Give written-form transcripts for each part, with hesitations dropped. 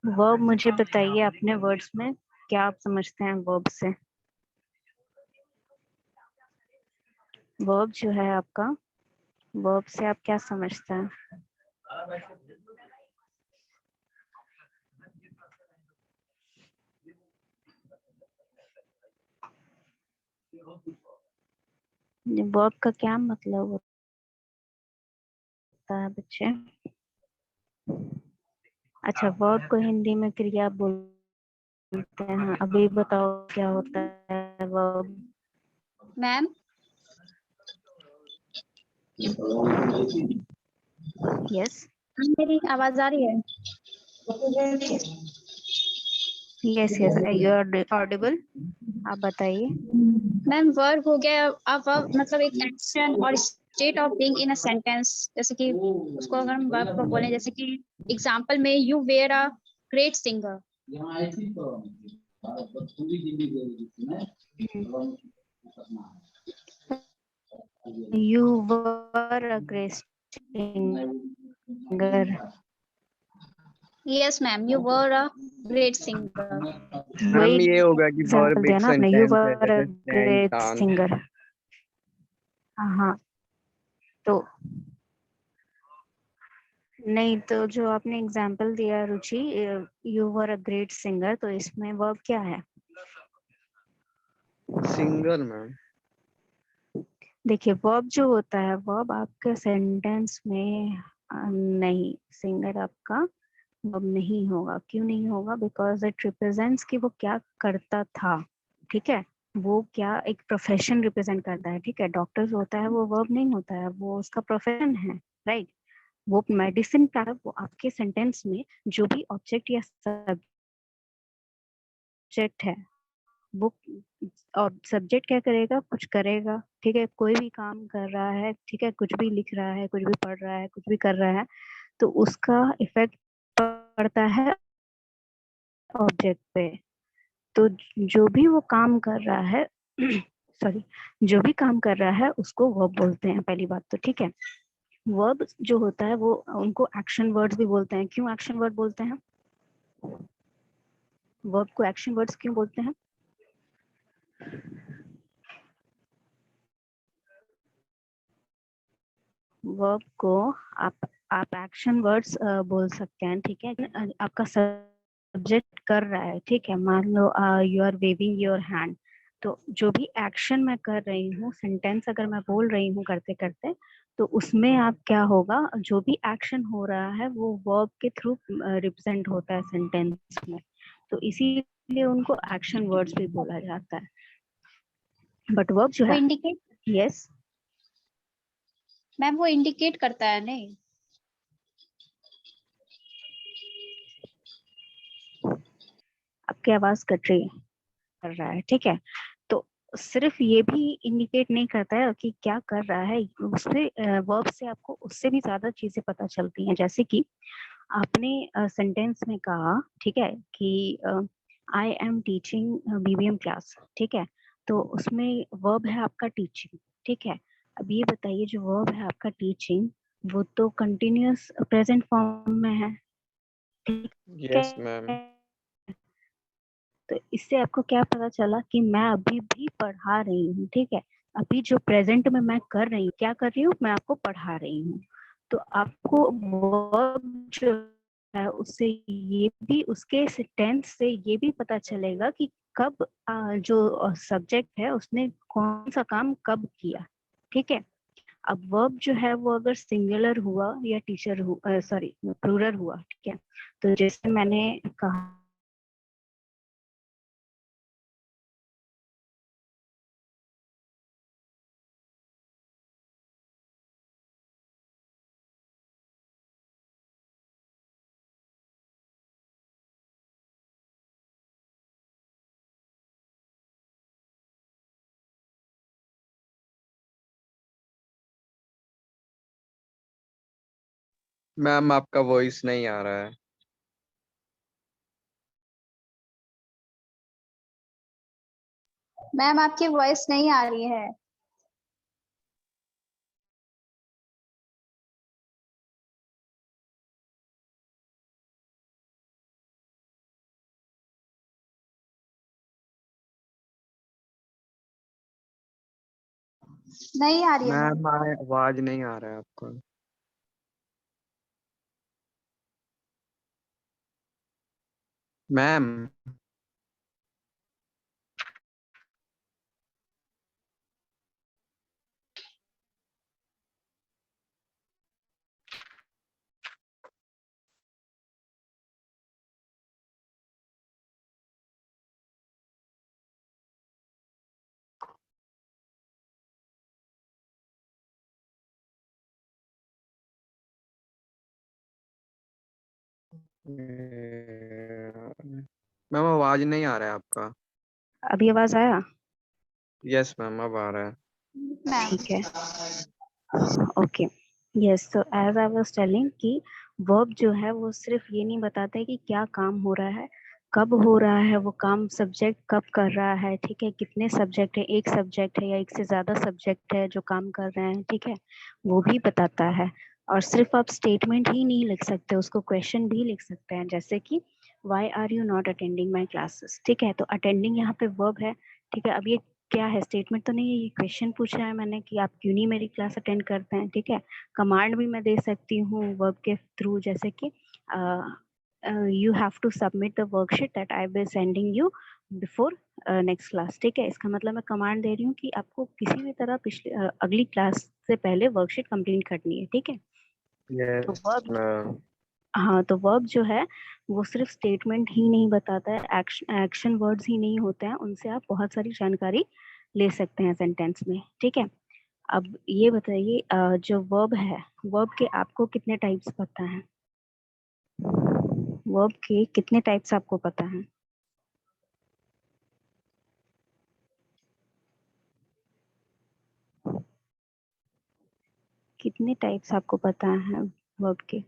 Verb मुझे बताइए अपने वर्ड्स में, क्या आप समझते हैं वर्ब से? वर्ब जो है आपका, वर्ब से आप क्या समझते हैं? वर्ब का क्या मतलब होता है बच्चे? अच्छा, वर्ब को हिंदी में क्रिया बोलते हैं। अभी बताओ क्या होता है वर्ब? मैम यस मेरी आवाज आ रही है? Yes yes, you are audible. आप बताइए। मैम वर्ब हो गया अब मतलब एक एक्शन और state of being in a sentence. जैसे कि उसको अगर हम वर्ब को बोले, जैसे कि एग्जांपल में you were a great singer. You were a great singer. Yes ma'am, you were a great singer. वही मैम ये होगा कि एग्जाम्पल वर्ब दिया एक ना आपने, यू सेंटेंस है, वर अ जैसे स्टैंड, ग्रेट स्टांड। सिंगर। हाँ, तो नहीं, तो जो आपने एग्जाम्पल दिया Ruchi, you were a great singer, तो इसमें वर्ब क्या है? Singer ma'am. देखिए, वर्ब जो होता है, वर्ब आपके सेंटेंस में नहीं, सिंगर आपका वर्ब नहीं होगा। क्यों नहीं होगा? बिकॉज इट रिप्रेजेंट्स कि वो क्या करता था। ठीक है, वो क्या एक प्रोफेशन रिप्रेजेंट करता है। ठीक है, डॉक्टर होता है वो वर्ब नहीं होता है, वो उसका प्रोफेशन है। राइट, वो मेडिसिन का, वो आपके सेंटेंस में जो भी ऑब्जेक्ट या सब्जेक्ट है, वो और सब्जेक्ट क्या करेगा? कुछ करेगा। ठीक है, कोई भी काम कर रहा है, ठीक है, कुछ भी लिख रहा है, कुछ भी पढ़ रहा है, कुछ भी कर रहा है, तो उसका इफेक्ट पड़ता है ऑब्जेक्ट पे। तो जो भी वो काम कर रहा है सॉरी, जो भी काम कर रहा है उसको वर्ब बोलते हैं, पहली बात तो। ठीक है, वर्ब जो होता है वो, उनको एक्शन वर्ड्स भी बोलते हैं। क्यों एक्शन वर्ड बोलते हैं? वर्ब को एक्शन वर्ड्स क्यों बोलते हैं? वर्ब को आप एक्शन वर्ड्स बोल सकते हैं। ठीक है, आपका सब्जेक्ट कर रहा है, ठीक है, मान लो you are waving your hand, तो जो भी एक्शन मैं कर रही हूँ, सेंटेंस अगर मैं बोल रही हूँ करते करते, तो उसमें आप क्या होगा, जो भी एक्शन हो रहा है वो वर्ब के थ्रू रिप्रेजेंट होता है सेंटेंस में, तो इसीलिए उनको एक्शन वर्ड्स भी बोला जाता है। बट वर्ब जो वो है, इंडिकेट, यस, मैम वो इंडिकेट करता है नहीं? आपकी आवाज कट रही है, कर रहा है। ठीक है, तो सिर्फ ये भी इंडिकेट नहीं करता है कि क्या कर रहा है, उससे वर्ब से आपको उससे भी ज्यादा चीजें पता चलती हैं। जैसे कि आपने सेंटेंस में कहा, ठीक है, कि I am teaching BBM class. ठीक है, तो उसमें वर्ब है आपका टीचिंग। ठीक है, अब ये बताइए, जो वर्ब है आपका टीचिंग, वो तो कंटिन्यूअस प्रेजेंट फॉर्म में है। ठीक यस मैम। है, तो इससे आपको क्या पता चला कि मैं अभी भी पढ़ा रही हूँ। ठीक है, अभी जो प्रेजेंट में मैं कर रही हूँ, क्या कर रही हूँ, मैं आपको पढ़ा रही हूँ। तो आपको वर्ब जो है उससे ये भी, उसके टेंस से ये भी पता चलेगा कि कब जो सब्जेक्ट है उसने कौन सा काम कब किया। ठीक है, अब वर्ब जो है वो अगर सिंगुलर हुआ या टीचर हुआ, सॉरी प्लूरल हुआ, ठीक है, तो जैसे मैंने कहा, मैम आपका वॉइस नहीं आ रहा है। मैम आपकी वॉइस नहीं आ रही है। नहीं आ रही है मैम आवाज नहीं आ रहा है आपका। मैम मैम आवाज नहीं आ रहा है आपका। अभी आवाज आया? यस मैम अब आ रहा है। मैम। ठीक है, ओके। यस, तो एज आई वाज टेलिंग कि वर्ब जो है वो सिर्फ ये नहीं बताता है कि क्या काम हो रहा है, कब हो रहा है वो काम, सब्जेक्ट कब कर रहा है, ठीक है, कितने सब्जेक्ट है, एक सब्जेक्ट है या एक से ज्यादा सब्जेक्ट है जो काम कर रहे हैं, ठीक है, वो भी बताता है। और सिर्फ आप स्टेटमेंट ही नहीं लिख सकते, उसको क्वेश्चन भी लिख सकते हैं, जैसे कि why are you not attending my classes, ठीक है, तो अटेंडिंग यहाँ पे वर्ब है, ठीक है। अब ये क्या है, स्टेटमेंट तो नहीं है, ये क्वेश्चन पूछा है मैंने कि आप क्यों नहीं मेरी क्लास अटेंड करते हैं, ठीक है। कमांड भी मैं दे सकती हूँ वर्ब के थ्रू, जैसे कि you have to submit the worksheet that I will sending you before next class, ठीक है। इसका मतलब मैं कमांड दे रही हूँ कि आपको किसी भी तरह पिछले अगली क्लास से पहले वर्कशीट कंप्लीट करनी है, ठीक है। तो यस वर्ब, मैम। हाँ, तो वर्ब जो है वो सिर्फ स्टेटमेंट ही नहीं बताता है, एक्शन वर्ड्स ही नहीं होते हैं, उनसे आप बहुत सारी जानकारी ले सकते हैं सेंटेंस में, ठीक है। अब ये बताइए, जो वर्ब है, वर्ब के आपको कितने टाइप्स पता है? वर्ब के कितने टाइप्स आपको पता है? कितने टाइप्स आपको पता है वर्ब के?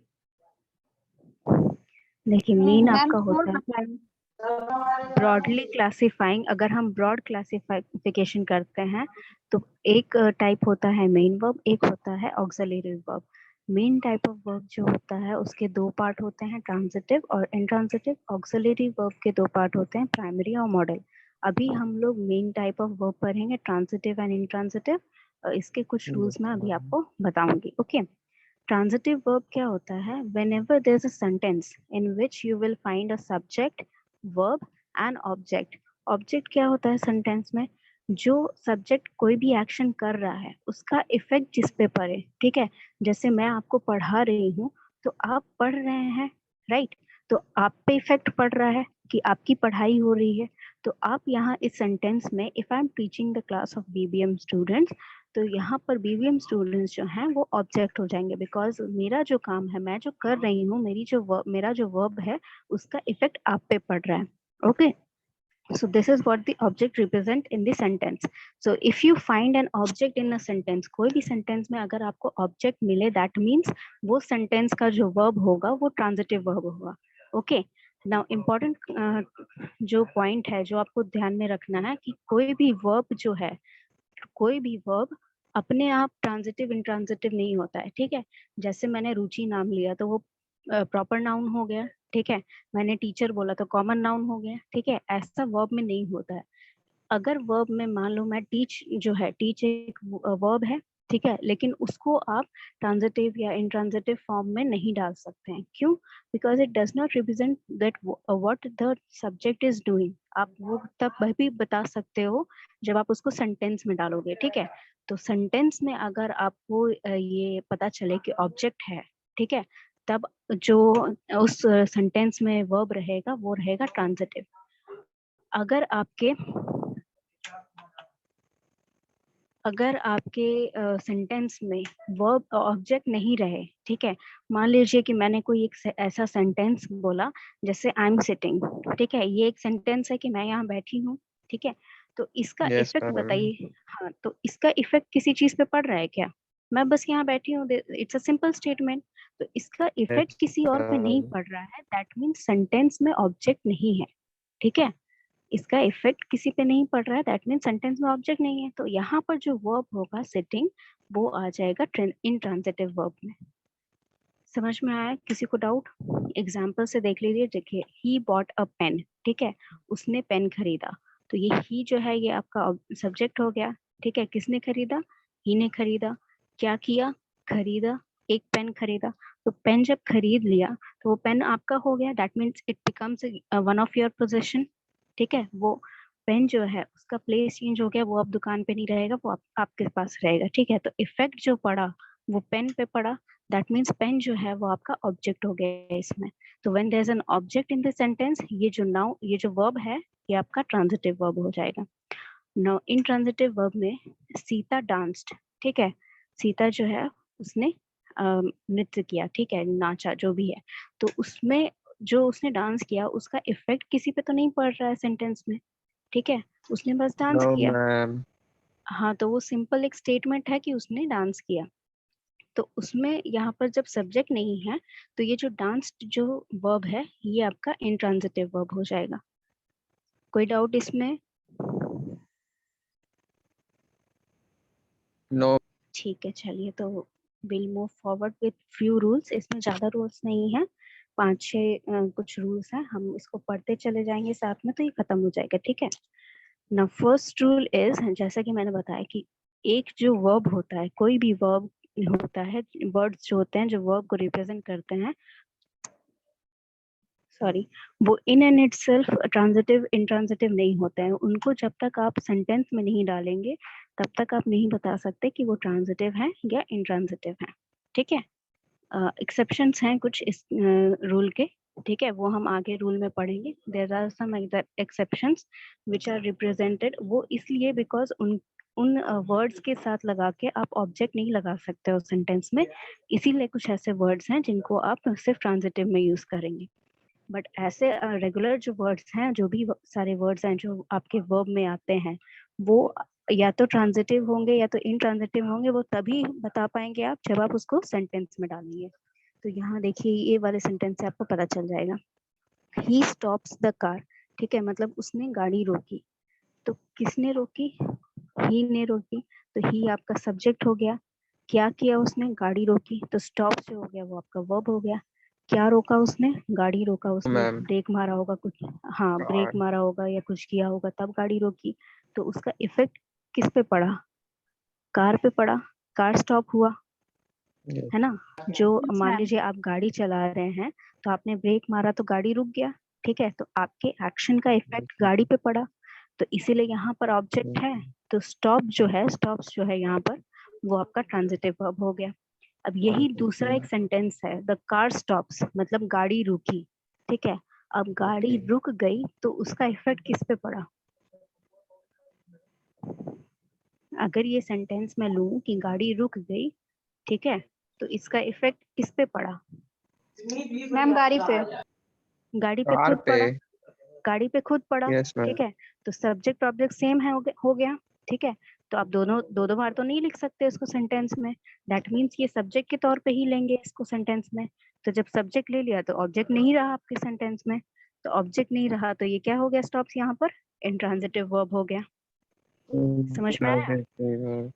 देखिए, मेन मैम आपका फोर होता है बताइए। Broadly classifying. अगर हम ब्रॉड क्लासिफिकेशन करते हैं तो एक टाइप होता है मेन वर्ब, एक होता है auxiliary verb. Main type of verb जो होता है उसके दो पार्ट होते हैं, ट्रांजिटिव और इंट्रांजिटिव। ऑक्सिलरी वर्ब के दो पार्ट होते हैं, प्राइमरी और मॉडल। अभी हम लोग मेन टाइप ऑफ वर्ब पढ़ेंगे, ट्रांजिटिव एंड इंट्रांजिटिव। इसके कुछ रूल्स मैं अभी आपको बताऊंगी, ओके। Transitive verb क्या होता है? Whenever there's a sentence in which you will find a subject, verb and object. Object क्या होता है सेंटेंस में? जो सब्जेक्ट कोई भी एक्शन कर रहा है उसका इफेक्ट जिस पे पड़े, ठीक है। जैसे मैं आपको पढ़ा रही हूँ तो आप पढ़ रहे हैं, राइट, तो आप पे इफेक्ट पड़ रहा है कि आपकी पढ़ाई हो रही है। तो आप यहाँ इस सेंटेंस में, if I am teaching the class of BBM students, तो यहाँ पर बीवीएम स्टूडेंट्स जो हैं वो ऑब्जेक्ट हो जाएंगे, बिकॉज मेरा जो काम है, मैं जो कर रही हूँ, मेरा जो वर्ब है उसका इफेक्ट आप पे पड़ रहा है, okay. So this is what the object represent in the sentence. So if you find an object in a sentence, कोई भी sentence में अगर आपको object मिले, that means वो sentence का जो verb होगा वो transitive verb होगा, okay. Now important जो point है जो आपको ध्यान में रखना है कि कोई भी verb जो है, कोई भी वर्ब अपने आप ट्रांजिटिव इंट्रांजिटिव नहीं होता है, ठीक है। जैसे मैंने रुचि नाम लिया तो वो प्रॉपर नाउन हो गया, ठीक है। मैंने टीचर बोला तो कॉमन नाउन हो गया, ठीक है। ऐसा वर्ब में नहीं होता है। अगर वर्ब में मान लो मैं टीच जो है, टीच एक वर्ब है, ठीक है, लेकिन उसको आप ट्रांजिटिव या इंट्रांजिटिव फॉर्म में नहीं डाल सकते हैं, क्यों? Because it does not represent that what the subject is doing. आप वो तब भी बता सकते हो जब आप उसको सेंटेंस में डालोगे, ठीक है। तो सेंटेंस में अगर आपको ये पता चले कि ऑब्जेक्ट है, ठीक है, तब जो उस सेंटेंस में वर्ब रहेगा वो रहेगा ट्रांजिटिव। अगर आपके अगर आपके सेंटेंस में वर्ब ऑब्जेक्ट नहीं रहे, ठीक है, मान लीजिए कि मैंने कोई एक ऐसा सेंटेंस बोला जैसे आई एम सिटिंग, ठीक है, ये एक सेंटेंस है कि मैं यहाँ बैठी हूँ, ठीक है। तो इसका यस इफेक्ट मैम। बताइए, हाँ, तो इसका इफेक्ट किसी चीज पे पड़ रहा है क्या? मैं बस यहाँ बैठी हूँ, इट्स अ सिंपल स्टेटमेंट। तो इसका इफेक्ट यस किसी और पे नहीं मैम। पड़ रहा है, दैट मीन्स सेंटेंस में ऑब्जेक्ट नहीं है, ठीक है। इसका इफेक्ट किसी पे नहीं पड़ रहा है, दैट मीन सेंटेंस में ऑब्जेक्ट नहीं है। तो यहाँ पर जो वर्ब होगा सिटिंग, वो आ जाएगा इंट्रांजिटिव वर्ब में। समझ में आया? किसी को डाउट? एग्जाम्पल से देख लीजिए, देखिए, ही बॉट अ पेन, ठीक है, उसने पेन खरीदा। तो ये ही जो है ये आपका सब्जेक्ट हो गया, ठीक है। किसने खरीदा? ही ने खरीदा, क्या किया, खरीदा, एक पेन खरीदा। तो पेन जब खरीद लिया तो वो पेन आपका हो गया, that means it becomes one of your position. ठीक है, वो पेन जो है उसका प्लेस चेंज हो गया, वो अब दुकान पे नहीं रहेगा, वो आपके पास रहेगा। ठीक है, तो इफेक्ट जो पड़ा वो पेन पे पड़ा, दैट मीन्स पेन जो है वो आपका ऑब्जेक्ट हो गया इसमें। तो when there is an object in this sentence, ये जो नाउ ये जो वर्ब है ये आपका ट्रांजिटिव वर्ब हो जाएगा। नाउ इन ट्रांजिटिव वर्ब में सीता डांस्ड, ठीक है, सीता जो है उसने नृत्य किया, ठीक है, नाचा, जो भी है। तो उसमें जो उसने डांस किया उसका इफेक्ट किसी पे तो नहीं पड़ रहा है सेंटेंस में, ठीक है, उसने बस डांस नो किया। मैम। हाँ, तो वो सिंपल एक स्टेटमेंट है कि उसने डांस किया। तो उसमें यहाँ पर जब सब्जेक्ट नहीं है तो ये जो डांस जो वर्ब है ये आपका इंट्रांजिटिव वर्ब हो जाएगा। कोई डाउट इसमें? नो। ठीक है, चलिए, तो will move forward with few rules. इसमें ज्यादा रूल्स नहीं है, 5-6 कुछ रूल्स हैं, हम इसको पढ़ते चले जाएंगे साथ में तो ये खत्म हो जाएगा। ठीक है, ना फर्स्ट रूल इज, जैसा कि मैंने बताया कि एक जो वर्ब होता है, कोई भी वर्ब होता है, वर्ड्स जो होते हैं जो वर्ब को रिप्रेजेंट करते हैं, सॉरी, वो in and itself transitive intransitive नहीं होते हैं। उनको जब तक आप सेंटेंस में नहीं डालेंगे तब तक आप नहीं बता सकते कि वो ट्रांजिटिव है या इंट्रांजिटिव है। ठीक है, एक्सेप्शंस हैं कुछ इस रूल के, ठीक है, वो हम आगे रूल में पढ़ेंगे। There are some exceptions which are represented, वो इसलिए बिकॉज उन वर्ड्स के साथ लगा के आप ऑब्जेक्ट नहीं लगा सकते हो सेंटेंस में, इसीलिए कुछ ऐसे वर्ड्स हैं जिनको आप सिर्फ ट्रांजिटिव में यूज करेंगे। बट ऐसे रेगुलर जो वर्ड्स हैं, जो भी सारे वर्ड्स हैं जो आपके वर्ब में आते हैं, वो या तो ट्रांजिटिव होंगे या तो इनट्रांजिटिव होंगे। वो तभी बता पाएंगे आप जब आप उसको सेंटेंस में डालेंगे। तो यहाँ देखिए, ये वाले सेंटेंस से आपको पता चल जाएगा। ही स्टॉप्स द कार, ठीक है, मतलब उसने गाड़ी रोकी। तो किसने रोकी? ही ने रोकी। तो ही आपका सब्जेक्ट हो गया। क्या किया उसने? गाड़ी रोकी। तो स्टॉप से हो गया वो आपका वर्ब हो गया। क्या रोका उसने? गाड़ी रोका उसने, मैम। ब्रेक मारा होगा कुछ, हाँ ब्रेक मारा होगा या कुछ किया होगा तब गाड़ी रोकी। तो उसका इफेक्ट किस पे पड़ा? कार पे पड़ा, कार स्टॉप हुआ, है ना। जो Yes, मान ma'am. लीजिए आप गाड़ी चला रहे हैं तो आपने ब्रेक मारा तो गाड़ी रुक गया, ठीक है, तो आपके एक्शन का इफेक्ट गाड़ी पे पड़ा। तो इसीलिए यहाँ पर ऑब्जेक्ट है, तो स्टॉप जो है, स्टॉप्स जो है यहाँ पर, वो आपका ट्रांजिटिव वर्ब हो गया। अब यही दूसरा एक सेंटेंस है, द कार स्टॉप्स, मतलब गाड़ी रुकी, ठीक है। अब गाड़ी रुक गई तो उसका इफेक्ट किस पे पड़ा? अगर ये सेंटेंस मैं लूं कि गाड़ी रुक गई, ठीक है, तो इसका इफेक्ट किस पे पड़ा? मैम गाड़ी पे। गाड़ी पे कार खुद पे। पड़ा, गाड़ी पे खुद पड़ा, यस मैम। ठीक है। तो सब्जेक्ट ऑब्जेक्ट सेम है, हो गया, ठीक है। तो आप दोनों दो दो बार तो नहीं लिख सकते इसको सेंटेंस में, दैट मीन्स ये सब्जेक्ट के तौर पे ही लेंगे इसको सेंटेंस में। तो जब सब्जेक्ट ले लिया तो ऑब्जेक्ट नहीं रहा आपके सेंटेंस में, तो ऑब्जेक्ट नहीं रहा तो ये क्या हो गया? स्टॉप्स यहाँ पर इंट्रांजिटिव वर्ब हो गया। समझ में आया?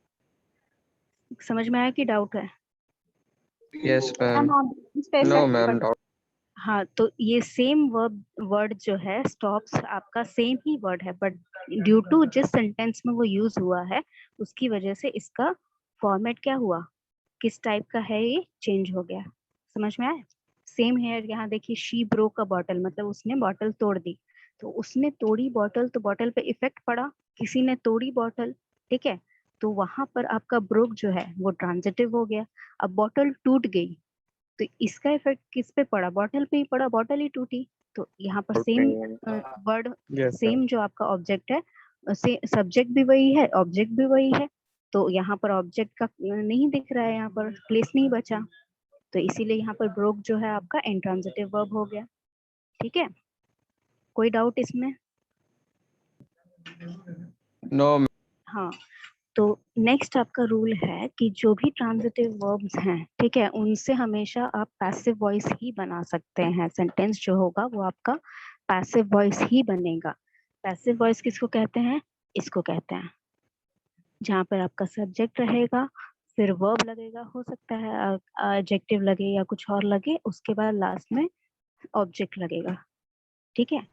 समझ में आया कि डाउट है? Yes ma'am. मैम आप इस पे नो इफेक्ट मैम, पड़। डाउट। हाँ, तो ये सेम वर्ड जो है स्टॉप्स, आपका सेम ही वर्ड है, बट ड्यू टू जिस सेंटेंस में वो यूज हुआ है उसकी वजह से इसका फॉर्मेट क्या हुआ, किस टाइप का है, ये चेंज हो गया। समझ में आया? सेम है यहाँ देखिए, शी ब्रोक अ बॉटल, मतलब उसने बॉटल तोड़ दी। तो उसने तोड़ी बॉटल, तो बॉटल पे इफेक्ट पड़ा, किसी ने तोड़ी बॉटल, ठीक है। तो वहां पर आपका ब्रोक जो है वो ट्रांजिटिव हो गया। अब बॉटल टूट गई तो इसका इफेक्ट किस पे पड़ा? बॉटल पे ही पड़ा, बॉटल ही टूटी। तो यहाँ पर same word, yes ma'am. Same जो आपका ऑब्जेक्ट है, सब्जेक्ट भी वही है, ऑब्जेक्ट भी वही है। तो यहाँ पर ऑब्जेक्ट का नहीं दिख रहा है, यहाँ पर प्लेस नहीं बचा, तो इसीलिए यहाँ पर ब्रोक जो है आपका इंट्रांजिटिव वर्ब हो गया। ठीक है, कोई डाउट इसमें? नो। हाँ, तो नेक्स्ट आपका रूल है कि जो भी ट्रांजिटिव वर्ब्स हैं, ठीक है, उनसे हमेशा आप पैसिव वॉइस ही बना सकते हैं। सेंटेंस जो होगा वो आपका पैसिव वॉइस ही बनेगा। पैसिव वॉइस किसको कहते हैं? इसको कहते हैं जहाँ पर आपका सब्जेक्ट रहेगा, फिर वर्ब लगेगा, हो सकता है एडजेक्टिव लगे या कुछ और लगे, उसके बाद लास्ट में ऑब्जेक्ट लगेगा। ठीक है,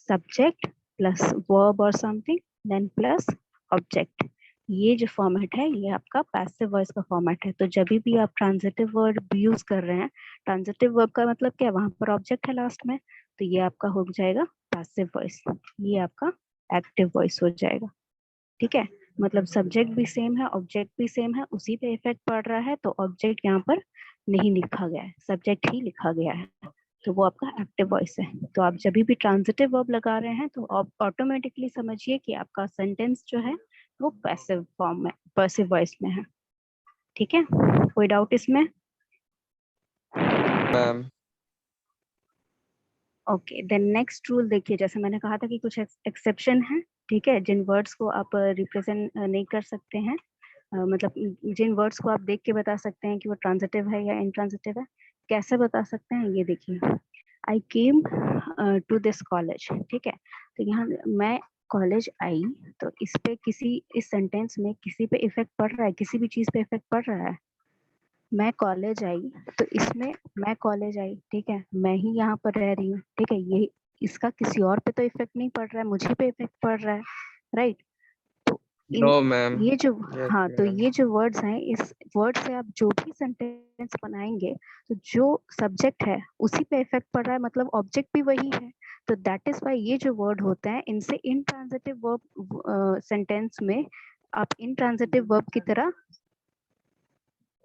सब्जेक्ट प्लस वर्ब और समथिंग, देन प्लस ऑब्जेक्ट। ये जो फॉर्मेट है ये आपका पैसिव वॉइस का फॉर्मेट है। तो जब भी आप ट्रांजिटिव वर्ब यूज कर रहे हैं, ट्रांजिटिव वर्ब का मतलब क्या, वहां पर ऑब्जेक्ट है लास्ट में, तो ये आपका हो जाएगा पैसिव वॉइस, ये आपका एक्टिव वॉइस हो जाएगा। ठीक है, मतलब सब्जेक्ट भी सेम है, ऑब्जेक्ट भी सेम है, उसी पे इफेक्ट पड़ रहा है, तो ऑब्जेक्ट यहाँ पर नहीं लिखा गया है, सब्जेक्ट ही लिखा गया है, तो वो आपका एक्टिव वॉइस है। तो आप जब भी ट्रांजिटिव वर्ब लगा रहे हैं तो आप ऑटोमेटिकली समझिए कि आपका सेंटेंस जो है वो पैसिव फॉर्म में, पैसिव वॉइस में है। ठीक है, कोई डाउट इसमें? Ma'am. Okay, then next rule देखिए, जैसे मैंने कहा था कि कुछ एक्सेप्शन है, ठीक है, जिन वर्ड्स को आप रिप्रेजेंट नहीं कर सकते हैं, मतलब जिन वर्ड्स को आप देख के बता सकते हैं कि वो ट्रांजिटिव है या इंट्रांजिटिव है, कैसे बता सकते हैं, ये देखिए, आई केम टू दिस कॉलेज, ठीक है, तो यहाँ मैं कॉलेज आई, तो इस पे किसी, इस सेंटेंस में किसी पे इफेक्ट पड़ रहा है, किसी भी चीज पे इफेक्ट पड़ रहा है। मैं कॉलेज आई, तो इसमें मैं कॉलेज आई, ठीक है, मैं ही यहाँ पर रह रही हूँ, ठीक है, ये इसका किसी और पे तो इफेक्ट नहीं पड़ रहा है, मुझे पे इफेक्ट पड़ रहा है, राइट। तो इन नो मैम। ये जो, यस हाँ, तो मैम। ये जो वर्ड्स हैं, इस वर्ड से आप जो भी सेंटेंस बनाएंगे, तो जो सब्जेक्ट है उसी पे इफेक्ट पड़ रहा है, मतलब ऑब्जेक्ट भी वही है, तो दैट इज वाई ये जो वर्ड होते हैं, इनसे इनट्रांजिटिव वर्ब सेंटेंस में आप इनट्रांजिटिव वर्ब की तरह,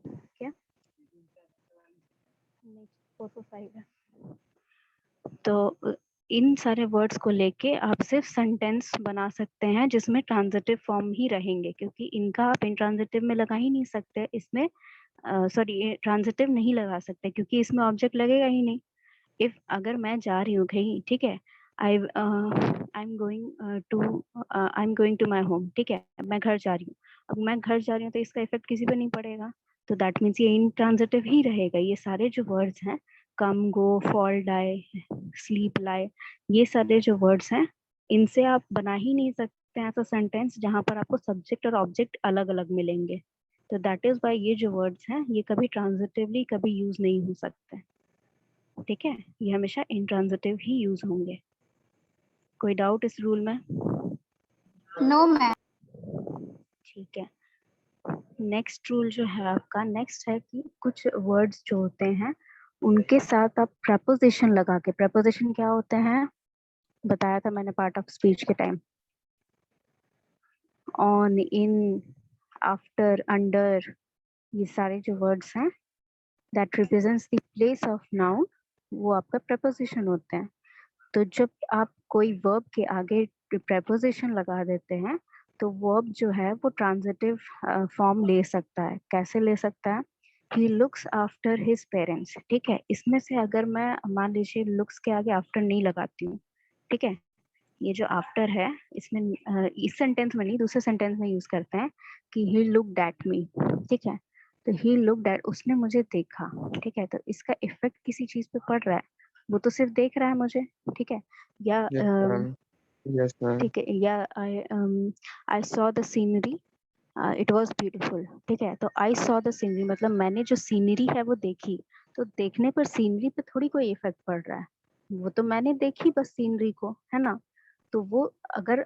क्या, 4 4 5 है, तो इन सारे वर्ड्स को लेके आप सिर्फ सेंटेंस बना सकते हैं जिसमें ट्रांजिटिव फॉर्म ही रहेंगे, क्योंकि इनका आप इंट्रांजिटिव में लगा ही नहीं सकते, इसमें सॉरी ट्रांजिटिव नहीं लगा सकते, क्योंकि इसमें ऑब्जेक्ट लगेगा ही नहीं। इफ अगर मैं जा रही हूँ कहीं, ठीक है, I am going to my home, ठीक है, मैं घर जा रही हूँ, अब मैं घर जा रही हूँ तो इसका इफेक्ट किसी पे नहीं पड़ेगा, तो दैट मीन्स ये इंट्रांजिटिव ही रहेगा। ये सारे जो वर्ड्स हैं, कम, गो, फॉल, डाई, स्लीप, लाई, ये सारे जो वर्ड्स हैं, इनसे आप बना ही नहीं सकते हैं ऐसा सेंटेंस जहां पर आपको सब्जेक्ट और ऑब्जेक्ट अलग अलग मिलेंगे। तो दैट इज वाई ये जो वर्ड्स हैं ये कभी ट्रांजिटिवली कभी यूज नहीं हो सकते, ठीक है, ये हमेशा इंट्रांजिटिव ही यूज होंगे। कोई डाउट इस रूल में? No ma'am. ठीक है, नेक्स्ट रूल जो है आपका, नेक्स्ट है कि कुछ वर्ड्स जो होते हैं उनके साथ आप प्रपोजिशन लगा के, प्रपोजिशन क्या होते हैं बताया था मैंने पार्ट ऑफ स्पीच के time, on, in, after, under, ये सारे जो वर्ड्स हैं that represents the place of noun, वो आपका प्रपोजिशन होते हैं। तो जब आप कोई वर्ब के आगे प्रेपोजिशन लगा देते हैं तो वर्ब जो है वो ट्रांजिटिव फॉर्म ले सकता है। कैसे ले सकता है? He looks after his parents, ठीक है, इसमें से अगर मैं मान लीजिए लुक्स के आगे आफ्टर नहीं लगाती हूँ, ठीक है, ये जो आफ्टर है इसमें इस सेंटेंस में नहीं दूसरे सेंटेंस में यूज करते हैं कि ही लुक्ड एट मी, ठीक है, तो ही लुक्ड एट, उसने मुझे देखा, ठीक है, तो इसका इफेक्ट किसी चीज पे पड़ रहा है, वो तो सिर्फ देख रहा है मुझे, ठीक है, या यस मैम। Yes ma'am. ठीक है, या I saw the scenery, it was beautiful, ठीक है, तो आई सॉ द सीनरी मतलब मैंने जो सीनरी है वो देखी, तो देखने पर सीनरी पे थोड़ी कोई इफेक्ट पड़ रहा है, वो तो मैंने देखी बस सीनरी को, है ना, तो वो अगर,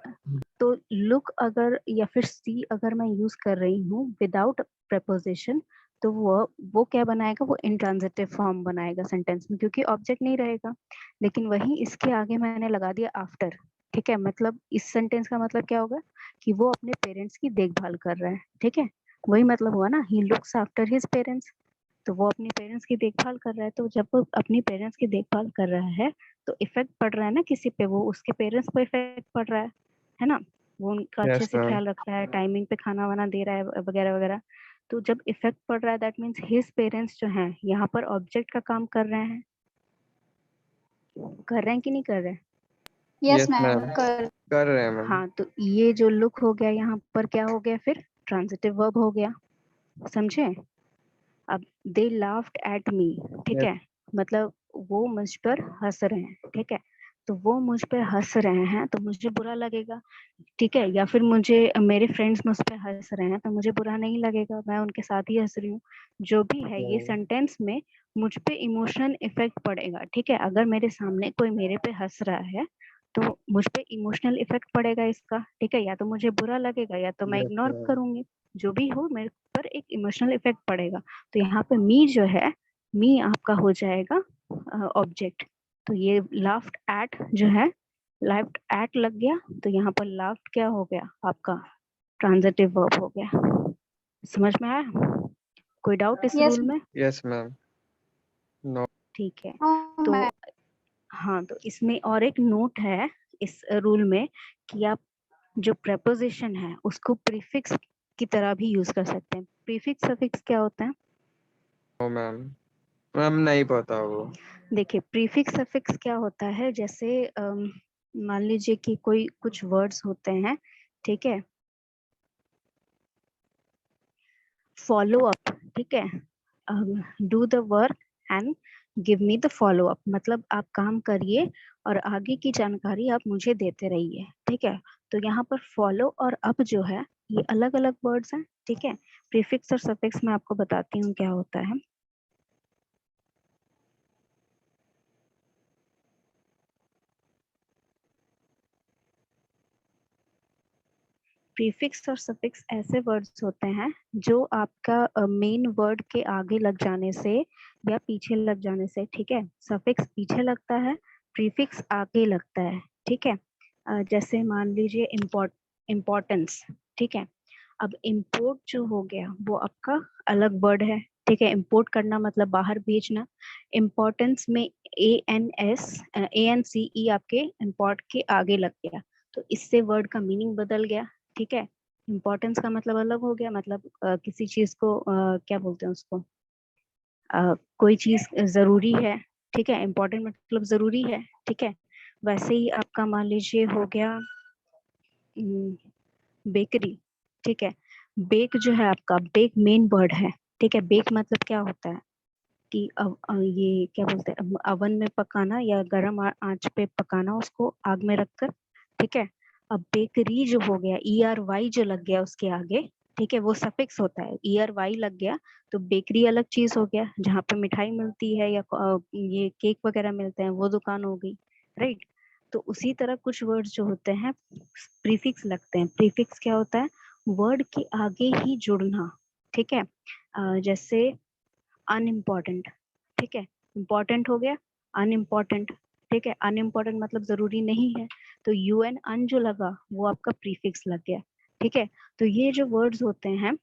तो लुक अगर या फिर सी अगर मैं यूज कर रही हूँ विदाउट प्रपोजिशन, तो वो क्या बनाएगा, वो इंट्रांजिटिव फॉर्म बनाएगा सेंटेंस में, क्योंकि ऑब्जेक्ट नहीं रहेगा। लेकिन वही इसके आगे मैंने लगा दिया आफ्टर, ठीक है, मतलब इस सेंटेंस का मतलब क्या होगा कि वो अपने पेरेंट्स की देखभाल कर रहा है, ठीक है, वही मतलब हुआ ना, he looks after his parents, तो वो अपने पेरेंट्स की देखभाल कर रहा है, तो जब वो अपनी पेरेंट्स की देखभाल कर रहा है तो इफेक्ट पड़ रहा है ना किसी पे, वो उसके पेरेंट्स पे इफेक्ट पड़ रहा है ना, वो उनका अच्छे यस से मैम। ख्याल रख रहा है, टाइमिंग पे खाना वाना दे रहा है वगैरह वगैरह, तो जब इफेक्ट पड़ रहा है दैट मीन्स हिज पेरेंट्स जो हैं यहाँ पर ऑब्जेक्ट का काम कर रहे हैं, कर रहे हैं कि नहीं कर रहे हैं? Yes yes ma'am, ma'am. कर। कर रहे हैं मैम। हाँ, तो ये जो लुक हो गया यहाँ पर क्या हो गया, फिर ट्रांजिटिव वर्ब हो गया, समझे? अब दे लाफ्ड एट मी, ठीक यस। है, मतलब वो मुझ पर हंस रहे हैं, ठीक है, तो वो मुझ पे हंस रहे हैं तो मुझे बुरा लगेगा, ठीक है, या फिर मुझे मेरे फ्रेंड्स मुझ पे हंस रहे हैं तो मुझे बुरा नहीं लगेगा, मैं उनके साथ ही हंस रही हूँ, जो भी है ये सेंटेंस में मुझ पे इमोशनल इफेक्ट पड़ेगा, ठीक है, अगर मेरे सामने कोई मेरे पे हंस रहा है तो मुझ पे इमोशनल इफेक्ट पड़ेगा इसका, ठीक है, या तो मुझे बुरा लगेगा या तो मैं Yes, इग्नोर ma'am. करूंगी, जो भी हो मेरे पर एक इमोशनल इफेक्ट पड़ेगा। तो यहाँ पे मी जो है, मी आपका हो जाएगा ऑब्जेक्ट। तो ये लाफ्ड एट जो है, लाफ्ड एट लग गया, तो यहाँ पर लाफ्ड क्या हो गया आपका, ट्रांजिटिव वर्ब हो गया। समझ में आया? कोई डाउट इस Yes, रूल में? Yes, ma'am. No. ठीक है, no, तो ma'am. हाँ, तो इसमें और एक नोट है इस रूल में कि आप जो प्रेपोजिशन है उसको प्रीफिक्स की तरह भी यूज कर सकते हैं। प्रीफिक्स सफिक्स क्या होता है? No, ma'am. मैम नहीं पता वो। देखिए, प्रीफिक्स सफिक्स क्या होता है, जैसे मान लीजिए कि कोई कुछ वर्ड्स होते हैं, ठीक है, फॉलो अप, ठीक है, do the work and give me the follow up, मतलब आप काम करिए और आगे की जानकारी आप मुझे देते रहिए, ठीक है। तो यहाँ पर फॉलो और अप जो है ये अलग अलग वर्ड्स हैं, ठीक है। प्रीफिक्स और सफिक्स में आपको बताती हूँ क्या होता है। प्रीफिक्स और सफिक्स ऐसे वर्ड्स होते हैं जो आपका मेन वर्ड के आगे लग जाने से या पीछे लग जाने से, ठीक है, सफिक्स पीछे लगता है, प्रीफिक्स आगे लगता है, ठीक है। जैसे मान लीजिए इम्पोर्टेंस, ठीक है। अब इम्पोर्ट जो हो गया वो आपका अलग वर्ड है, ठीक है। इम्पोर्ट करना मतलब बाहर भेजना। इम्पोर्टेंस में ANCE आपके इम्पोर्ट के आगे लग गया, तो इससे वर्ड का मीनिंग बदल गया, ठीक है। इम्पोर्टेंस का मतलब अलग हो गया, मतलब किसी चीज को क्या बोलते हैं उसको, कोई चीज जरूरी है, ठीक है, इम्पोर्टेंट मतलब जरूरी है, ठीक है। वैसे ही आपका मान लीजिए हो गया बेकरी, ठीक है। बेक जो है आपका, बेक मेन वर्ड है, ठीक है। बेक मतलब क्या होता है कि ये क्या बोलते हैं, अवन में पकाना या गर्म आंच पे पकाना उसको आग में रखकर, ठीक है। अब बेकरी जो हो गया, ERY जो लग गया उसके आगे, ठीक है, वो सफिक्स होता है, ERY लग गया, तो बेकरी अलग चीज हो गया, जहाँ पे मिठाई मिलती है या ये केक वगैरह मिलते हैं वो दुकान हो गई, राइट। तो उसी तरह कुछ वर्ड्स जो होते हैं प्रीफिक्स लगते हैं। प्रीफिक्स क्या होता है, वर्ड के आगे ही जुड़ना, ठीक है। जैसे अनइम्पोर्टेंट, ठीक है, इम्पोर्टेंट हो गया, अनइम्पोर्टेंट, ठीक है। अनइम्पोर्टेंट मतलब जरूरी नहीं है, तो UN अन जो लगा वो आपका प्रीफिक्स लग गया, ठीक है। तो ये जो वर्ड्स होते हैं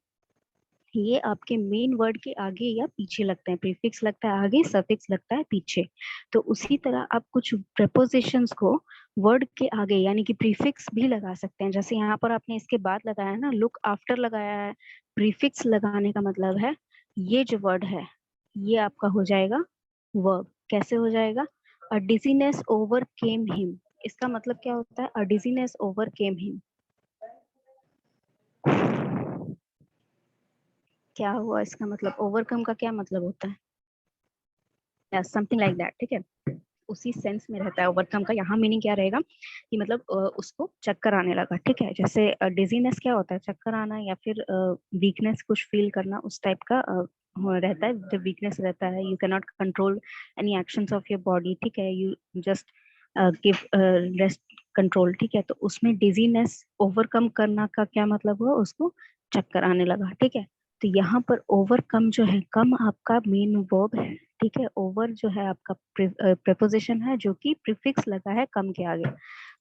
ये आपके मेन वर्ड के आगे या पीछे लगते हैं, प्रीफिक्स लगता है आगे, सफिक्स लगता है पीछे। तो उसी तरह आप कुछ प्रेपोजिशंस को वर्ड के आगे यानी कि प्रीफिक्स भी लगा सकते हैं। जैसे यहाँ पर आपने इसके बाद लगाया ना, लुक आफ्टर लगाया है, प्रीफिक्स लगाने का मतलब है ये जो वर्ड है ये आपका हो जाएगा वर्ब। कैसे हो जाएगा, अ डिजीनेस ओवरकेम हिम, इसका मतलब क्या होता है, अ डिजीनेस ओवरकेम हिम, क्या हुआ इसका मतलब, ओवरकम का क्या मतलब होता है, या समथिंग लाइक दैट, ठीक है। उसी सेंस में रहता है ओवरकम का। यहाँ मीनिंग क्या रहेगा कि मतलब उसको चक्कर आने लगा, ठीक है। जैसे डिजीनेस क्या होता है, चक्कर आना या फिर वीकनेस कुछ फील करना, उस टाइप का रहता है। जब वीकनेस रहता है, you can not control any actions of your body, ठीक है, you just give rest control, ठीक है। तो उसमें डिजीनेस ओवरकम करना का क्या मतलब हुआ, उसको चक्कर आने लगा, ठीक है। तो यहाँ पर ओवरकम जो है, कम आपका मेन वर्ब है, ठीक है। ओवर जो है आपका प्रेपोजिशन है जो कि प्रीफिक्स लगा है कम के आगे।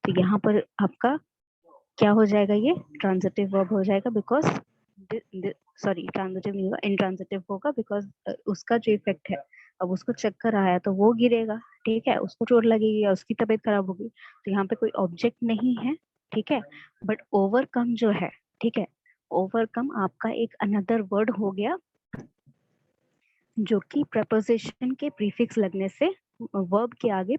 तो यहाँ पर आपका क्या हो जाएगा, ये ट्रांजिटिव वर्ब हो जाएगा, बिकॉज सॉरी ट्रांजिटिव नहीं होगा, इंट्रांजिटिव होगा, बिकॉज उसका जो इफेक्ट है, अब उसको चक्कर आया तो वो गिरेगा, ठीक है, उसको चोट लगेगी या उसकी तबीयत खराब होगी। तो यहाँ पे कोई ऑब्जेक्ट नहीं है, ठीक है। बट ओवरकम जो है, ठीक है, ओवरकम आपका एक अनदर वर्ड हो गया जो कि प्रपोजिशन के प्रीफिक्स लगने से वर्ब के आगे,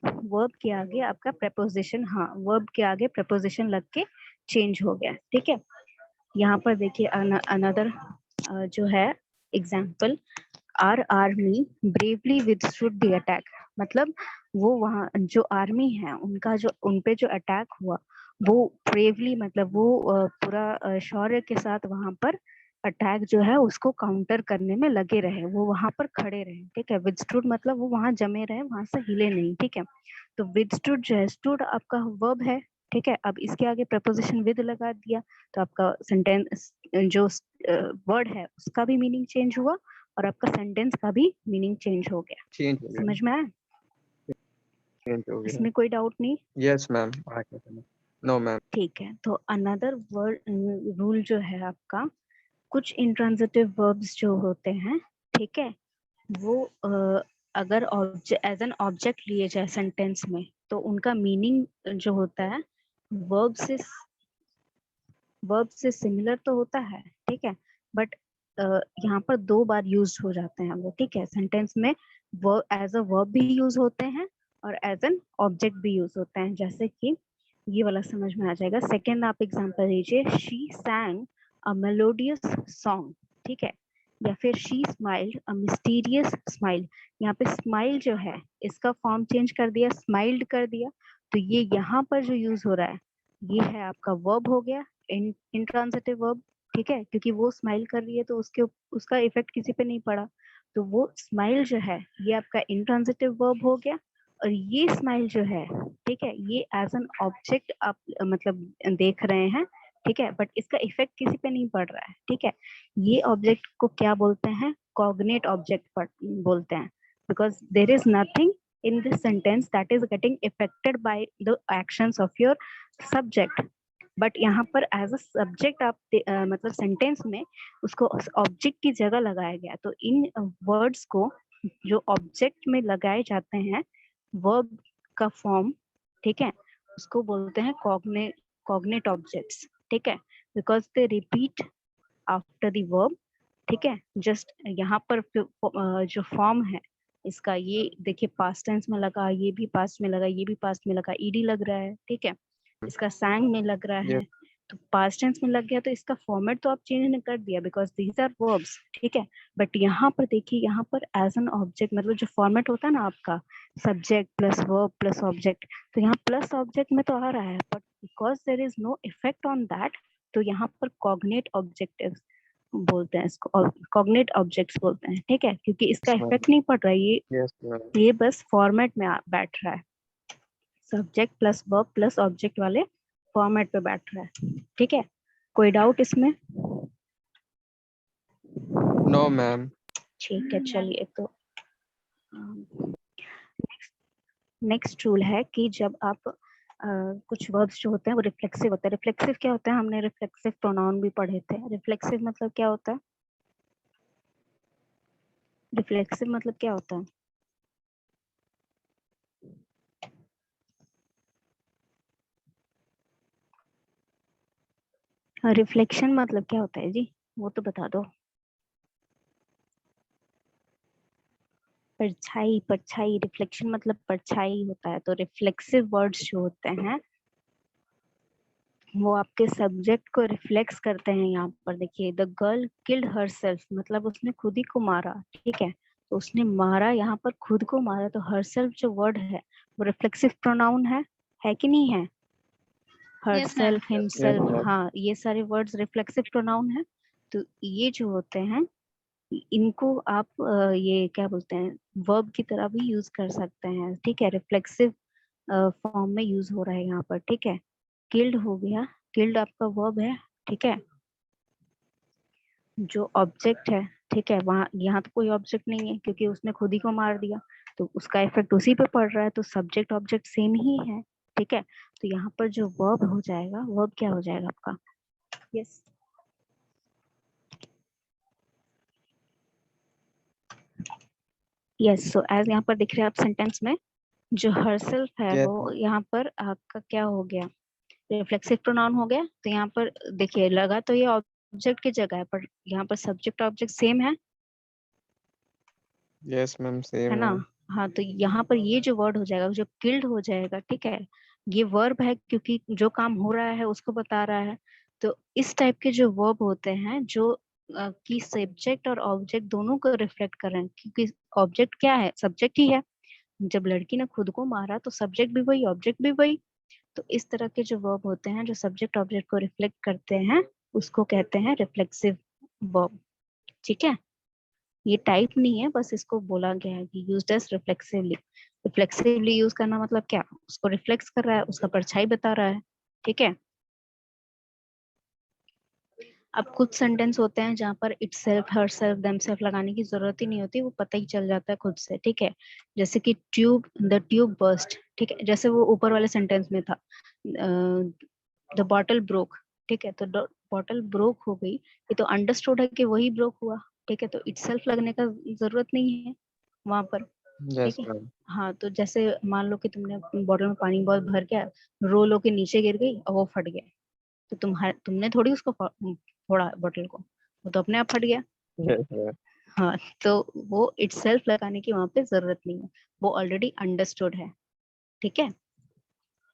वर्ब के आगे आपका प्रपोजिशन, हाँ, वर्ब के आगे प्रपोजिशन लग के चेंज हो गया, ठीक है। यहाँ पर देखिए अनदर जो है example, our army bravely withstood the attack, मतलब वो वहाँ जो आर्मी है उनका जो उनपे जो अटैक हुआ वो ब्रेवली मतलब वो पूरा शौर्य के साथ वहां पर अटैक जो है उसको काउंटर करने में लगे रहे, वो वहां पर खड़े रहे, ठीक है। विदस्टूड मतलब वो वहां जमे रहे, वहां से हिले नहीं, ठीक है। तो विदस्टूड जो है, स्टूड आपका वर्ब है, ठीक है। अब इसके आगे प्रपोजिशन विद लगा दिया तो आपका सेंटेंस जो वर्ड है उसका भी मीनिंग चेंज हुआ और आपका सेंटेंस का भी मीनिंग चेंज हो गया। चेंज हो गया, समझ में आया? चेंज हो गया। इसमें कोई डाउट नहीं? Yes ma'am, no ma'am. ठीक है, तो अनदर वर्ड रूल जो है आपका, कुछ इंट्रांजिटिव वर्ब्स जो होते हैं, ठीक है, वो अगर एज एन ऑब्जेक्ट लिए जाए सेंटेंस में तो उनका मीनिंग जो होता है वर्ब से सिमिलर तो होता है, ठीक है, बट यहाँ पर 2 बार यूज हो जाते हैं वो, ठीक है। सेंटेंस में वो एज अ वर्ब भी यूज होते हैं और एज एन ऑब्जेक्ट भी यूज होते हैं। जैसे कि ये वाला समझ में आ जाएगा। सेकेंड आप एग्जांपल लीजिए, शी सैंग अ मेलोडियस सॉन्ग, ठीक है, या फिर she smiled a mysterious smile. यहाँ पे स्माइल जो है इसका फॉर्म चेंज कर दिया, स्माइल्ड कर दिया, तो ये यहाँ पर जो यूज हो रहा है ये है आपका वर्ब हो गया, इंट्रांजिटिव वर्ब, ठीक है, क्योंकि वो स्माइल कर रही है तो उसका इफेक्ट किसी पे नहीं पड़ा, तो वो स्माइल जो है ये आपका इंट्रांजिटिव वर्ब हो गया। और ये स्माइल जो है, ठीक है, ये एज एन ऑब्जेक्ट आप मतलब देख रहे हैं, ठीक है, बट इसका इफेक्ट किसी पे नहीं पड़ रहा है, ठीक है। ये ऑब्जेक्ट को क्या बोलते हैं? कॉग्नेट ऑब्जेक्ट बोलते हैं, because there is nothing in this sentence that is getting affected by the actions of your subject, but यहाँ पर एज अ सब्जेक्ट आप मतलब सेंटेंस में उसको ऑब्जेक्ट की जगह लगाया गया। तो इन वर्ड्स को जो ऑब्जेक्ट में लगाए जाते हैं वर्ब का फॉर्म, ठीक है, उसको बोलते हैं कॉग्नेट ऑब्जेक्ट्स, ठीक है, because they repeat after the verb, ठीक है। जस्ट यहाँ पर जो फॉर्म है इसका, ये देखिए पास्ट टेंस में लगा, ये भी पास्ट में लगा, ये भी पास्ट में लगा, ईडी लग रहा है, ठीक है। इसका सैंग में लग रहा है, तो पास्ट टेंस में लग गया, तो इसका फॉर्मेट तो आप चेंज नहीं कर दिया बिकॉज दीज आर वर्ब्स, ठीक है। बट यहाँ पर देखिए, यहाँ पर एज एन ऑब्जेक्ट मतलब जो फॉर्मेट होता है ना आपका, subject plus verb plus object, तो यहाँ प्लस ऑब्जेक्ट में तो आ रहा है, but because there is no effect on that, तो यहाँ पर कॉग्नेट ऑब्जेक्टिव्स बोलते हैं इसको, और कॉग्नेट ऑब्जेक्ट्स बोलते हैं, ठीक है, क्योंकि इसका इफेक्ट नहीं पड़ रहा है, ये बस फॉर्मेट में बैठ रहा है, subject plus verb plus object वाले फॉर्मेट पे बैठ रहा है, ठीक है। कोई डाउट इसमें? No ma'am. ठीक है, चलिए। तो नेक्स्ट रूल है कि जब आप कुछ वर्ब्स जो होते हैं वो रिफ्लेक्सिव होते हैं। रिफ्लेक्सिव क्या होता है? हमने रिफ्लेक्सिव प्रोनाउन भी पढ़े थे। रिफ्लेक्सिव मतलब क्या होता है? रिफ्लेक्सिव मतलब क्या होता है? रिफ्लेक्शन मतलब क्या होता है जी? वो तो बता दो। परछाई, परछाई, रिफ्लेक्शन मतलब परछाई होता है। तो रिफ्लेक्सिव वर्ड्स जो होते हैं वो आपके सब्जेक्ट को रिफ्लेक्स करते हैं। यहाँ पर देखिए, द गर्ल किल्ड हरसेल्फ मतलब उसने खुद ही को मारा, ठीक है, तो उसने मारा, यहाँ पर खुद को मारा, तो हरसेल्फ जो वर्ड है वो रिफ्लेक्सिव प्रोनाउन है कि नहीं है? हरसेल्फ, हिमसेल्फ, हाँ, ये सारे वर्ड्स रिफ्लेक्सिव प्रोनाउन है। तो ये जो होते हैं इनको आप ये क्या बोलते हैं, वर्ब की तरह भी यूज कर सकते हैं, ठीक है। रिफ्लेक्सिव फॉर्म में यूज हो रहा है यहाँ पर, ठीक है। किल्ड हो गया, किल्ड आपका वर्ब है, ठीक है। जो ऑब्जेक्ट है, ठीक है, वहाँ यहाँ तो कोई ऑब्जेक्ट नहीं है क्योंकि उसने खुद ही को मार दिया, तो उसका इफेक्ट उसी पे पड़ रहा है, तो सब्जेक्ट ऑब्जेक्ट सेम ही है, ठीक है। तो यहाँ पर जो वर्ब हो जाएगा, वर्ब क्या हो जाएगा आपका? Yes, yes. सो एज यहाँ पर दिख रहा है आप सेंटेंस में, जो हरसेल्फ है वो यहाँ पर आपका क्या हो गया? रिफ्लेक्सिव प्रोनाउन हो गया। तो यहाँ पर देखिए, लगा तो ये ऑब्जेक्ट की जगह है, पर यहाँ पर सब्जेक्ट ऑब्जेक्ट सेम है। यस मैम, सेम है ना? हाँ, तो यहाँ पर ये जो वर्ड हो जाएगा, जो किल्ड हो जाएगा, ठीक है, ये वर्ब है क्योंकि जो काम हो रहा है उसको बता रहा है। तो इस टाइप के जो वर्ब होते हैं जो कि सब्जेक्ट और ऑब्जेक्ट दोनों को रिफ्लेक्ट कर रहे हैं, क्योंकि ऑब्जेक्ट क्या है? सब्जेक्ट ही है। जब लड़की ने खुद को मारा तो सब्जेक्ट भी वही, ऑब्जेक्ट भी वही। तो इस तरह के जो वर्ब होते हैं जो सब्जेक्ट ऑब्जेक्ट को रिफ्लेक्ट करते हैं उसको कहते हैं रिफ्लेक्सिव वर्ब, ठीक है। ये टाइप नहीं है, बस इसको बोला गया है कि यूज्ड एज रिफ्लेक्सिवली। रिफ्लेक्सिवली यूज करना मतलब क्या, उसको रिफ्लेक्स कर रहा है, उसका परछाई बता रहा है, ठीक है। अब कुछ सेंटेंस होते हैं जहाँ पर it self, her self, them self लगाने की जरूरत ही नहीं होती, वो पता ही चल जाता है खुद से, ठीक है। जैसे कि ट्यूब, द ट्यूब बर्स्ट, ठीक है, जैसे वो ऊपर वाले सेंटेंस में था, द बॉटल ब्रोक, ठीक है, तो बॉटल ब्रोक हो गई, ये तो अंडरस्टूड है कि वही ब्रोक हुआ, ठीक है, तो इट सेल्फ लगने का जरूरत नहीं है वहां पर, यस ठीक है। मैम। हाँ, तो जैसे मान लो कि तुमने बॉटल में पानी बहुत भर के रोल होके नीचे गिर गई और वो फट गया, तो तुमने थोड़ी उसको फोड़ा बॉटल को, वो तो अपने आप फट गया। Yes ma'am. हाँ, तो वो इटसेल्फ लगाने की वहां पे जरूरत नहीं है, वो ऑलरेडी अंडरस्टूड है, ठीक है।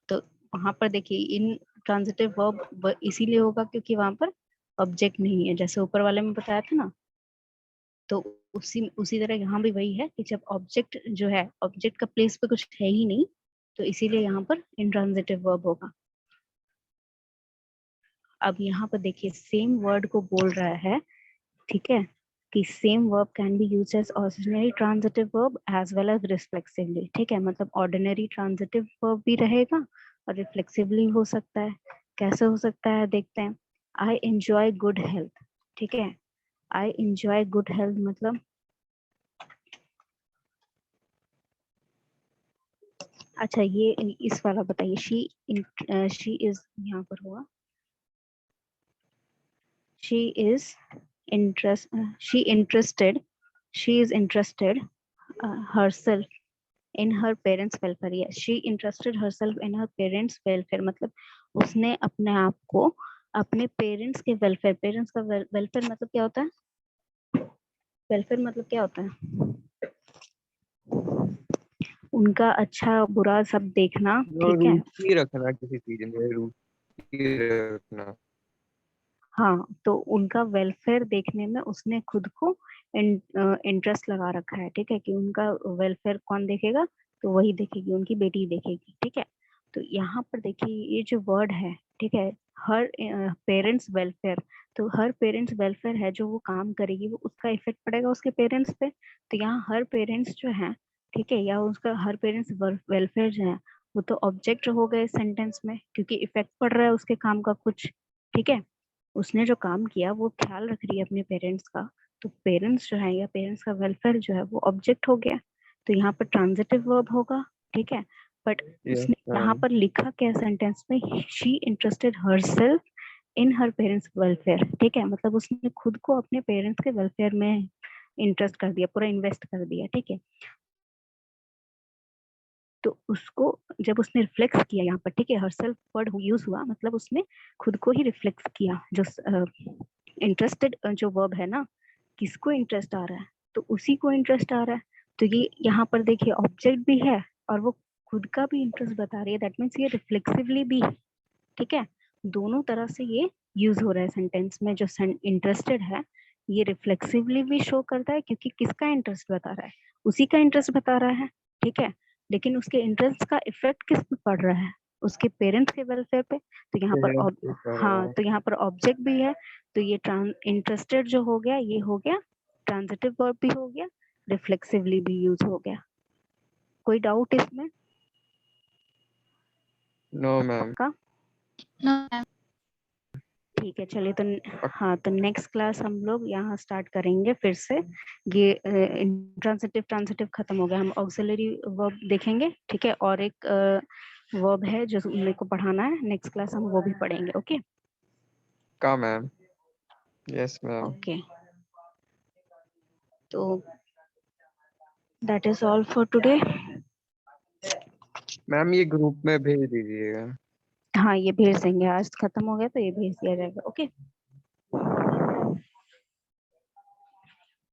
तो वहां पर देखिए इन ट्रांजिटिव वर्ब इसीलिए होगा क्योंकि वहां पर ऑब्जेक्ट नहीं है, जैसे ऊपर वाले में बताया था ना। तो उसी उसी तरह यहाँ भी वही है कि जब ऑब्जेक्ट जो है, ऑब्जेक्ट का प्लेस पे कुछ है ही नहीं, तो इसीलिए यहाँ पर इंट्रांजिटिव वर्ब होगा। अब यहाँ पर देखिए सेम वर्ड को बोल रहा है, ठीक है, कि same verb can be used as ordinary transitive verb as well as reflexively, ठीक है, मतलब ऑर्डिनरी ट्रांजिटिव वर्ब भी रहेगा और रिफ्लेक्सिवली हो सकता है। कैसे हो सकता है देखते हैं। आई एंजॉय गुड हेल्थ, ठीक है, आई एंजॉय गुड हेल्थ मतलब, अच्छा ये इस वाला बताइए, शी इज यहाँ पर हुआ, she is she is interested herself in her parents welfare, yes, she interested herself in her parents welfare, मतलब उसने अपने आप को अपने पेरेंट्स के वेलफेयर, पेरेंट्स का वेलफेयर मतलब क्या होता है, वेलफेयर मतलब क्या होता है, उनका अच्छा बुरा सब देखना, जो ठीक है। रुचि रखना किसी चीज में, रुचि रखना। हाँ, तो उनका वेलफेयर देखने में उसने खुद को इंटरेस्ट लगा रखा है, ठीक है, कि उनका वेलफेयर कौन देखेगा, तो वही देखेगी, उनकी बेटी देखेगी, ठीक है। तो यहाँ पर देखिए ये जो वर्ड है, ठीक है, हर पेरेंट्स वेलफेयर, तो हर पेरेंट्स वेलफेयर है, जो वो काम करेगी वो उसका इफेक्ट पड़ेगा उसके पेरेंट्स पे, तो यहाँ हर पेरेंट्स जो है, ठीक है, या उसका हर पेरेंट्स वेलफेयर जो है, वो तो ऑब्जेक्ट हो गए सेंटेंस में, क्योंकि इफेक्ट पड़ रहा है उसके काम का कुछ, ठीक है। उसने जो काम किया वो ख्याल रख रही है अपने पेरेंट्स का, तो पेरेंट्स जो है या पेरेंट्स का वेलफेयर जो है वो ऑब्जेक्ट हो गया, तो यहाँ पर ट्रांजिटिव वर्ब होगा, ठीक है। बट यस उसने यहाँ मैम। पर लिखा क्या सेंटेंस में, she interested herself in her parents welfare, ठीक है, मतलब उसने खुद को अपने पेरेंट्स के वेलफेयर में इंटरेस्ट कर दिया, पूरा इन्वेस्ट कर दिया, ठीक है। तो उसको जब उसने रिफ्लेक्स किया यहाँ पर, ठीक है, हरसेल्फ वर्ड यूज हुआ, मतलब उसने खुद को ही रिफ्लेक्स किया, जो इंटरेस्टेड जो वर्ब है ना, किसको इंटरेस्ट आ रहा है, तो उसी को इंटरेस्ट आ रहा है, तो ये यहाँ पर देखिए ऑब्जेक्ट भी है और वो खुद का भी इंटरेस्ट बता रही है, दैट मीन्स ये रिफ्लेक्सिवली भी है, ठीक है। दोनों तरह से ये यूज हो रहा है सेंटेंस में, जो इंटरेस्टेड है ये रिफ्लेक्सिवली भी शो करता है, क्योंकि किसका इंटरेस्ट बता रहा है, उसी का इंटरेस्ट बता रहा है, ठीक है। लेकिन उसके इंटरेस्ट का इफेक्ट किस पे पड़ रहा है, उसके पेरेंट्स के वेलफेयर पे, तो यहाँ पर पेरेंट्स के ऊपर हाँ, है। तो यहाँ पर ऑब्जेक्ट भी है, तो ये इंटरेस्टेड जो हो गया ये हो गया ट्रांजिटिव वर्ब भी हो गया, रिफ्लेक्सिवली भी यूज हो गया। कोई डाउट इसमें नो मैम। का? No, ma'am. ठीक है, चलिए तो हाँ, तो नेक्स्ट क्लास हम लोग यहाँ स्टार्ट करेंगे फिर से, ये इंट्रांसिटिव ट्रांसिटिव खत्म हो गया, हम ऑक्सिलरी वर्ब देखेंगे, ठीक है, और एक वर्ब है जो मेरे को पढ़ाना है, नेक्स्ट क्लास हम वो भी पढ़ेंगे, ओके का मैम। Yes ma'am. ओके। तो that is all for today. Ma'am ये ग्रुप में भेज दीजिएगा। हाँ, ये भेज देंगे, आज खत्म हो गया तो ये भेज दिया जाएगा, ओके।